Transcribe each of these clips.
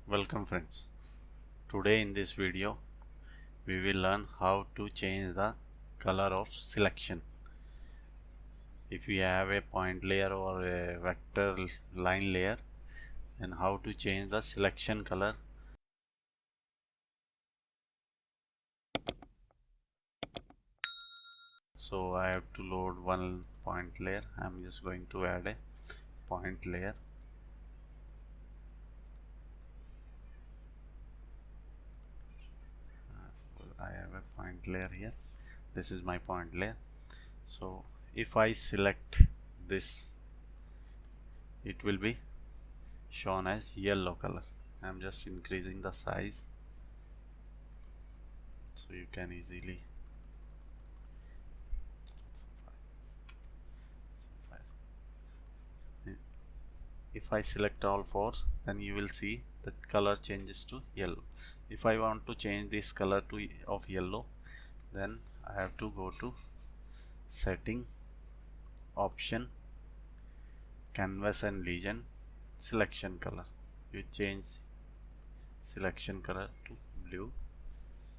Welcome friends. Today in this video we will learn how to change the color of selection. If we have a point layer or a vector line layer, then how to change the selection color. So I have to load one point layer. I'm just going to add a point layer. Suppose I have a point layer here. This is my point layer. So if I select this, it will be shown as yellow color. I'm just increasing the size so you can easily if I select all four, then you will see the color changes to yellow. If I want to change this color to of yellow, then I have to go to setting, option, canvas and legend, selection color. You change selection color to blue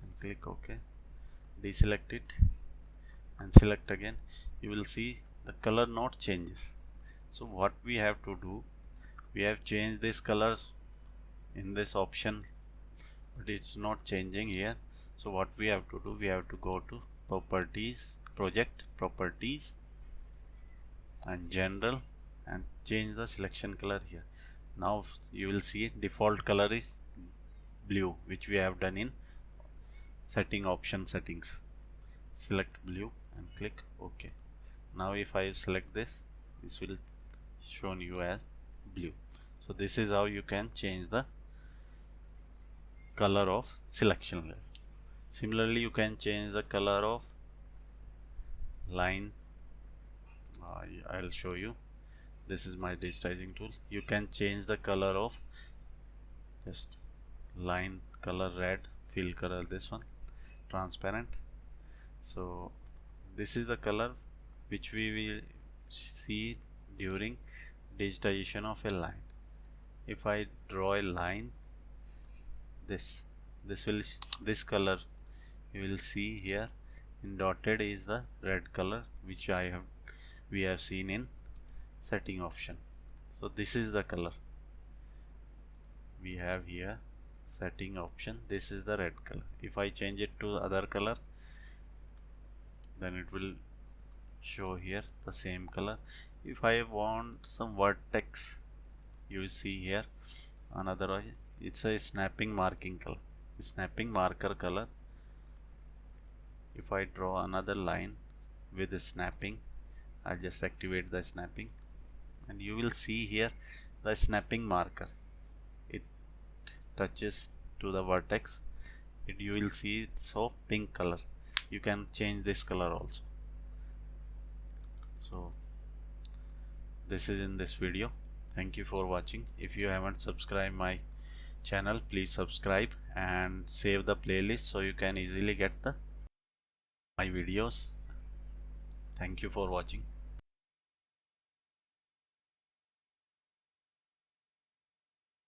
and click OK. Deselect it and select again. You will see the color not changes. So what we have to do, we have changed these colors in this option, but it's not changing here. So what we have to do, we have to go to properties, project properties and general, and change the selection color here. Now you will see default color is blue, which we have done in setting option settings. Select blue and click OK. Now if I select this will show you as blue. So this is how you can change the color of selection layer. Similarly, you can change the color of line. I'll show you. This is my digitizing tool. You can change the color of just line color red, fill color this one, transparent. So this is the color which we will see during digitization of a line. If I draw a line, this color you will see here in dotted is the red color which we have seen in setting option. So this is the color we have here, setting option. This is the red color. If I change it to other color, then it will show here the same color. If I want some vertex, you see here another, it's a snapping marking color, snapping marker color. If I draw another line with the snapping, I'll just activate the snapping and you will see here the snapping marker. It touches to the vertex. You will see it's of pink color. You can change this color also. So this is in this video. Thank you for watching. If you haven't subscribed my channel, please subscribe and save the playlist so you can easily get my videos. Thank you for watching.